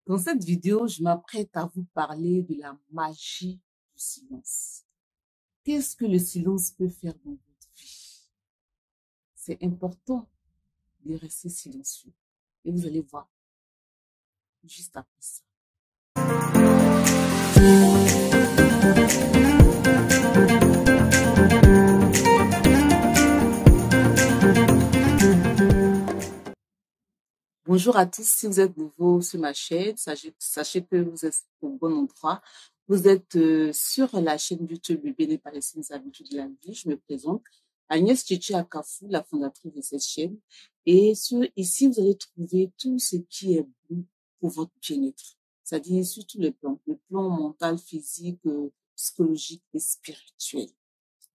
Dans cette vidéo, je m'apprête à vous parler de la magie du silence. Qu'est-ce que le silence peut faire dans votre vie? C'est important de rester silencieux. Et vous allez voir juste après ça. Bonjour à tous, si vous êtes nouveau sur ma chaîne, sachez que vous êtes au bon endroit. Vous êtes sur la chaîne YouTube Bébé Palestine, les habitudes de la vie. Je me présente, Agnès Chichi Akafou, la fondatrice de cette chaîne. Et ici, vous allez trouver tout ce qui est bon pour votre bien-être. C'est-à-dire sur tous les plans, le plan mental, physique, psychologique et spirituel.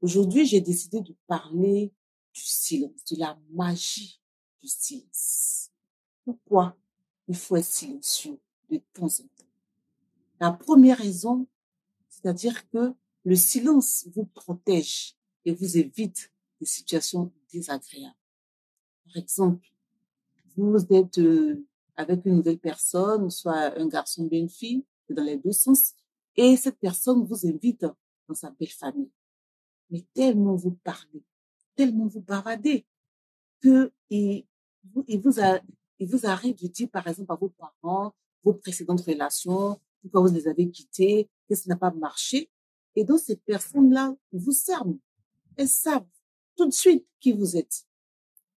Aujourd'hui, j'ai décidé de parler du silence, de la magie du silence. Pourquoi il faut être silencieux de temps en temps? La première raison, c'est-à-dire que le silence vous protège et vous évite des situations désagréables. Par exemple, vous êtes avec une nouvelle personne, soit un garçon ou une fille, dans les deux sens, et cette personne vous invite dans sa belle famille. Mais tellement vous parlez, tellement vous bavardez, que il vous arrive de dire, par exemple, à vos parents, vos précédentes relations, pourquoi vous les avez quittés, que ça n'a pas marché. Et donc, ces personnes-là vous cernent. Elles savent tout de suite qui vous êtes.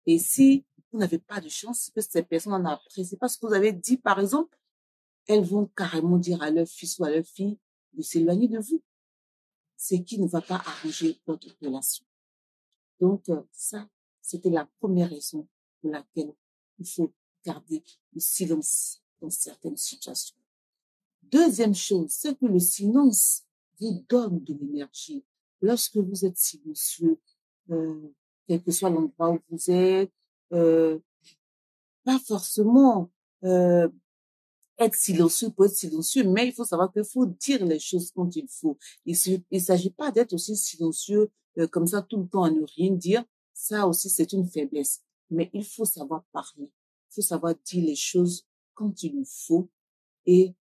Et si vous n'avez pas de chance que ces personnes en apprécient pas ce que vous avez dit, par exemple, elles vont carrément dire à leur fils ou à leur fille de s'éloigner de vous. Ce qui ne va pas arranger votre relation. Donc, ça, c'était la première raison pour laquelle il faut garder le silence dans certaines situations. Deuxième chose, c'est que le silence vous donne de l'énergie. Lorsque vous êtes silencieux, quel que soit l'endroit où vous êtes, pas forcément être silencieux pour être silencieux, mais il faut savoir qu'il faut dire les choses quand il faut. Il s'agit pas d'être aussi silencieux comme ça tout le temps à ne rien dire. Ça aussi, c'est une faiblesse. Mais il faut savoir parler. Il faut savoir dire les choses quand il le faut et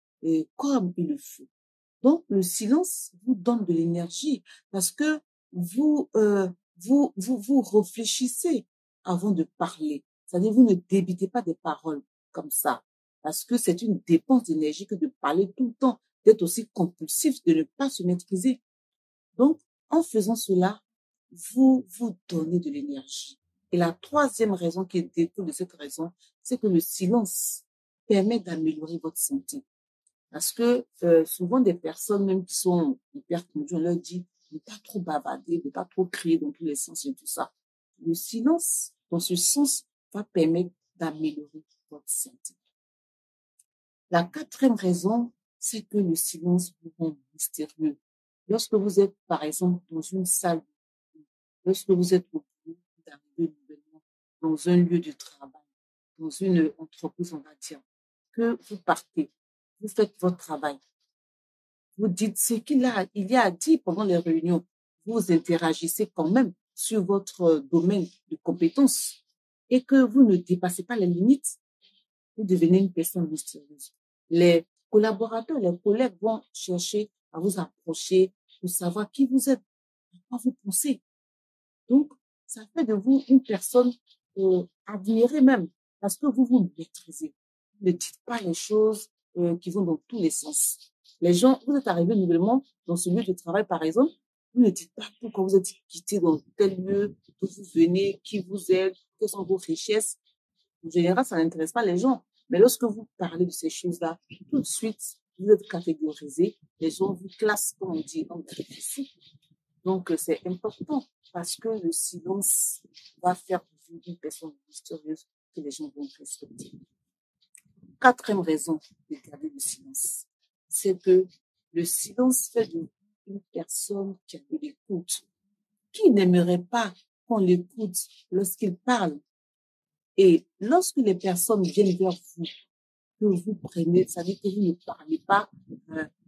comme il le faut. Donc, le silence vous donne de l'énergie parce que vous réfléchissez avant de parler. C'est-à-dire, vous ne débitez pas des paroles comme ça parce que c'est une dépense d'énergie que de parler tout le temps, d'être aussi compulsif, de ne pas se maîtriser. Donc, en faisant cela, vous vous donnez de l'énergie. Et la troisième raison qui découle de cette raison, c'est que le silence permet d'améliorer votre santé. Parce que souvent des personnes même qui sont hyper tendues, on leur dit de ne pas trop bavarder, de ne pas trop crier dans tous les sens et tout ça. Le silence, dans ce sens, va permettre d'améliorer votre santé. La quatrième raison, c'est que le silence vous rend mystérieux. Lorsque vous êtes, par exemple, dans une salle, lorsque vous êtes au boulot, vous arrivez nouvellement dans un lieu de travail, dans une entreprise, on va dire, que vous partez, vous faites votre travail, vous dites ce qu'il y a à dire pendant les réunions. Vous interagissez quand même sur votre domaine de compétences et que vous ne dépassez pas les limites, vous devenez une personne mystérieuse. Les collaborateurs, les collègues vont chercher à vous approcher pour savoir qui vous êtes, à quoi vous pensez. Donc, ça fait de vous une personne admirée même parce que vous vous maîtrisez. Vous ne dites pas les choses qui vont dans tous les sens. Les gens, vous êtes arrivé nouvellement dans ce lieu de travail, par exemple, vous ne dites pas pourquoi vous êtes quitté dans tel lieu, d'où vous venez, qui vous êtes, quelles sont vos richesses. En général, ça n'intéresse pas les gens. Mais lorsque vous parlez de ces choses-là, tout de suite, vous êtes catégorisé. Les gens vous classent, comme on dit, en difficile. Donc, c'est important parce que le silence va faire de vous une personne mystérieuse que les gens vont respecter. Quatrième raison de garder le silence, c'est que le silence fait de vous une personne qui a de l'écoute. Qui n'aimerait pas qu'on l'écoute lorsqu'il parle? Et lorsque les personnes viennent vers vous, que vous prenez, ça veut dire que vous ne parlez pas,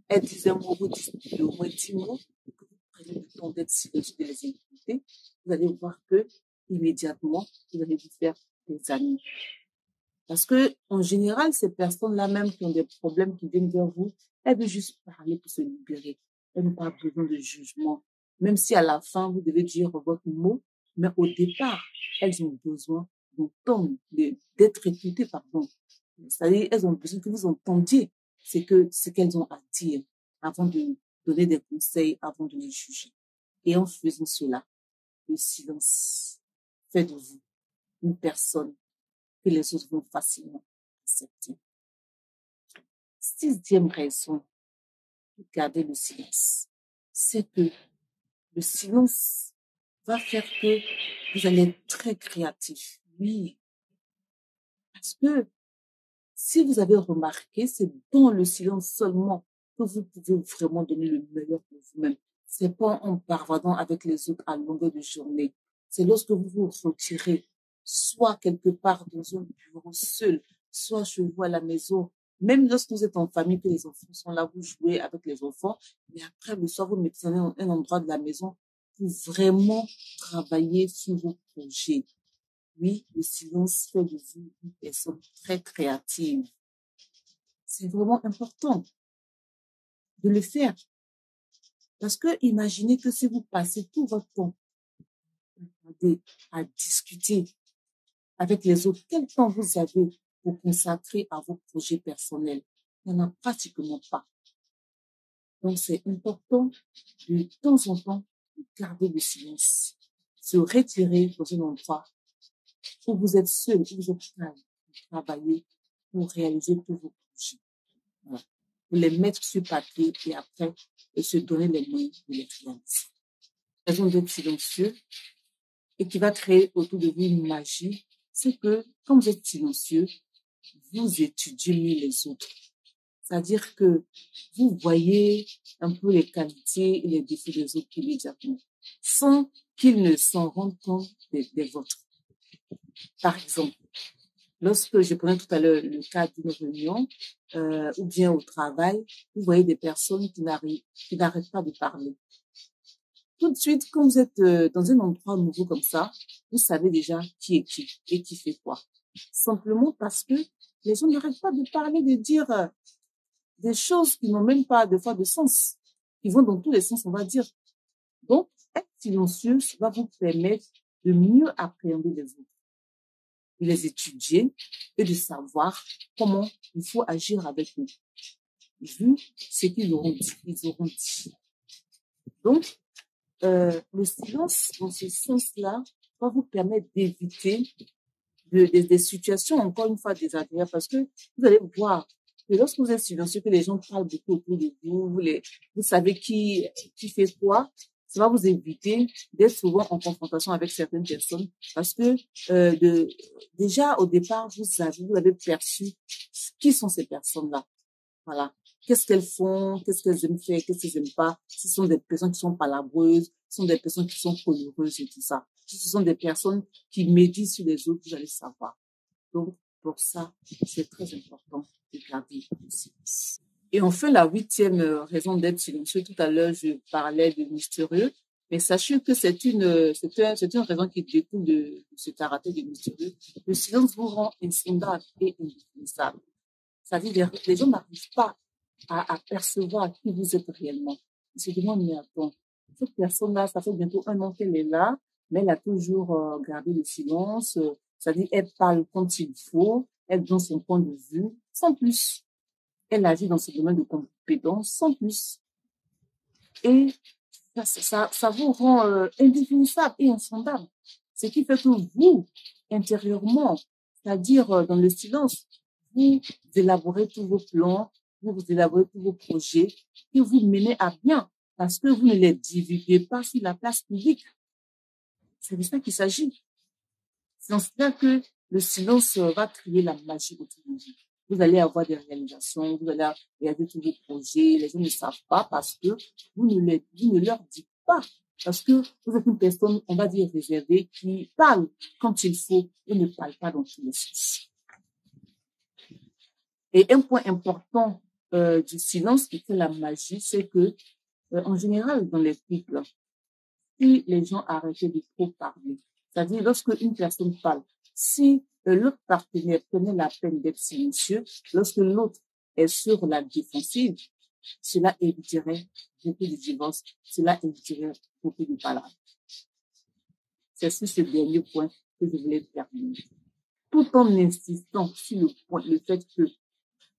elles disent un mot, vous dites au moins 10 mots, que vous prenez le temps d'être silencieux, de les écouter, vous allez voir que, immédiatement, vous allez vous faire des amis. Parce que, en général, ces personnes-là, même qui ont des problèmes, qui viennent vers vous, elles veulent juste parler pour se libérer. Elles n'ont pas besoin de jugement. Même si à la fin, vous devez dire votre mot, mais au départ, elles ont besoin d'entendre, d'être écoutées, pardon. C'est-à-dire, elles ont besoin que vous entendiez ce qu'elles ont à dire avant de donner des conseils, avant de les juger. Et en faisant cela, le silence fait de vous une personne que les autres vont facilement accepter. Sixième raison de garder le silence, c'est que le silence va faire que vous allez être très créatif. Oui, parce que si vous avez remarqué, c'est dans le silence seulement que vous pouvez vraiment donner le meilleur pour vous-même. C'est pas en bavardant avec les autres à longueur de journée. C'est lorsque vous vous retirez, soit quelque part dans un bureau seul, soit chez vous à la maison, même lorsque vous êtes en famille, que les enfants sont là, vous jouez avec les enfants, mais après, le soir, vous mettez dans un endroit de la maison pour vraiment travailler sur vos projets. Oui, le silence fait de vous une personne très créative. C'est vraiment important de le faire. Parce que imaginez que si vous passez tout votre temps à discuter avec les autres, quel temps vous avez pour consacrer à vos projets personnels? Il n'y en a pratiquement pas. Donc, c'est important de temps en temps de garder le silence, se retirer dans un endroit où vous êtes seul, où vous êtes calme, pour travailler, pour réaliser tous vos projets. Voilà. Pour les mettre sur papier et après, se donner les moyens de les réaliser. Raison d'être silencieux et qui va créer autour de vous une magie, c'est que quand vous êtes silencieux, vous étudiez mieux les autres. C'est-à-dire que vous voyez un peu les qualités et les défauts des autres immédiatement, sans qu'ils ne s'en rendent compte des vôtres. Par exemple, lorsque je prenais tout à l'heure le cas d'une réunion, ou bien au travail, vous voyez des personnes qui n'arrêtent pas de parler. Tout de suite, quand vous êtes dans un endroit nouveau comme ça, vous savez déjà qui est qui et qui fait quoi. Simplement parce que les gens n'arrêtent pas de parler, de dire des choses qui n'ont même pas de fois de sens, qui vont dans tous les sens, on va dire. Donc, être silencieux va vous permettre de mieux appréhender les autres, de les étudier et de savoir comment il faut agir avec eux, vu ce qu'ils auront dit. Donc, le silence, dans ce sens-là, va vous permettre d'éviter des situations, encore une fois, désagréables, parce que vous allez voir que lorsque vous êtes silencieux, que les gens parlent beaucoup autour de vous, vous savez qui fait quoi, ça va vous éviter d'être souvent en confrontation avec certaines personnes, parce que déjà au départ, vous avez perçu qui sont ces personnes-là. Voilà. Qu'est-ce qu'elles font? Qu'est-ce qu'elles aiment faire? Qu'est-ce qu'elles aiment pas? Ce sont des personnes qui sont palabreuses, ce sont des personnes qui sont coloreuses et tout ça. Ce sont des personnes qui méditent sur les autres, vous allez savoir. Donc, pour ça, c'est très important de garder le silence. Et enfin, la huitième raison d'être silencieux, tout à l'heure, je parlais de mystérieux, mais sachez que c'est une raison qui découle de ce caractère de mystérieux. Le silence vous rend insondable et indéfinissable. C'est-à-dire, les gens n'arrivent pas à percevoir qui vous êtes réellement. Ils se demandent, mais attends, cette personne-là, ça fait bientôt 1 an qu'elle est là, mais elle a toujours gardé le silence. C'est-à-dire, elle parle quand il faut, elle donne son point de vue, sans plus. Elle agit dans ce domaine de compétence, sans plus. Et ça vous rend indéfinissable et insondable. Ce qui fait que vous, intérieurement, c'est-à-dire dans le silence, vous élaborez tous vos plans, vous élaborez tous vos projets que vous menez à bien parce que vous ne les divulguez pas sur la place publique. C'est de ça qu'il s'agit. C'est dans cela que le silence va créer la magie autour de vous. Vous allez avoir des réalisations, vous allez réaliser tous vos projets. Les gens ne savent pas parce que vous ne leur dites pas. Parce que vous êtes une personne, on va dire, réservée, qui parle quand il faut et ne parle pas dans tous les sens. Et un point important du silence qui fait la magie, c'est que, en général, dans les couples, si les gens arrêtaient de trop parler, c'est-à-dire lorsque une personne parle, Si l'autre partenaire prenait la peine d'être silencieux, lorsque l'autre est sur la défensive, cela éviterait beaucoup de divorces, cela éviterait beaucoup de palabres. C'est sur ce dernier point que je voulais terminer. Tout en insistant sur le fait que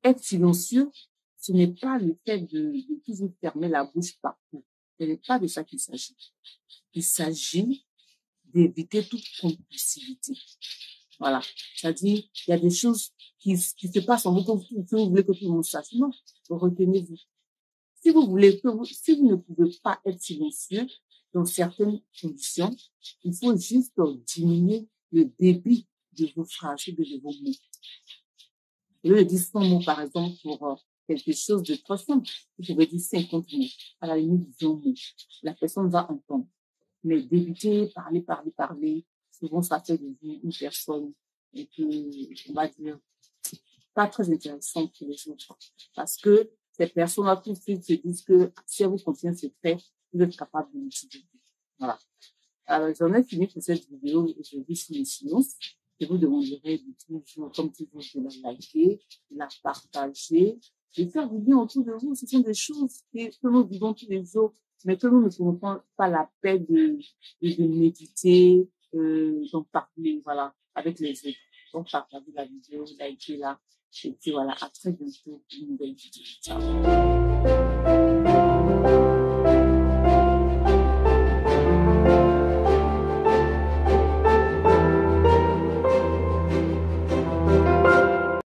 être silencieux, ce n'est pas le fait de toujours fermer la bouche partout. Ce n'est pas de ça qu'il s'agit. Il s'agit d'éviter toute compulsivité. Voilà. C'est-à-dire, il y a des choses qui se passent en vous, que vous voulez que tout le monde sache. Non, retenez-vous. Si vous ne pouvez pas être silencieux dans certaines conditions, il faut juste diminuer le débit de vos phrases et de vos mots. Je le dis 100 mots, par exemple, pour quelque chose de trop simple. Vous pouvez dire 50 mots. À la limite, 20 mots. La personne va entendre. Mais d'éviter, parler, souvent ça fait de vous une personne et que, on va dire, pas très intéressante pour les autres. Parce que ces personnes-là, tout de suite, se disent que si elles vous contiennent ce trait, vous êtes capable de l'utiliser. Voilà. Alors, j'en ai fini pour cette vidéo aujourd'hui sur le silence. Je vous demanderai de toujours, comme toujours, de la liker, de la partager, de faire du bien autour de vous. Ce sont des choses que nous vivons tous les jours, mais que nous ne prenons pas la peine de méditer, d'en parler, voilà, avec les autres. Donc, partagez la vidéo, likez-la, et puis voilà, à très bientôt pour une nouvelle vidéo. Ciao.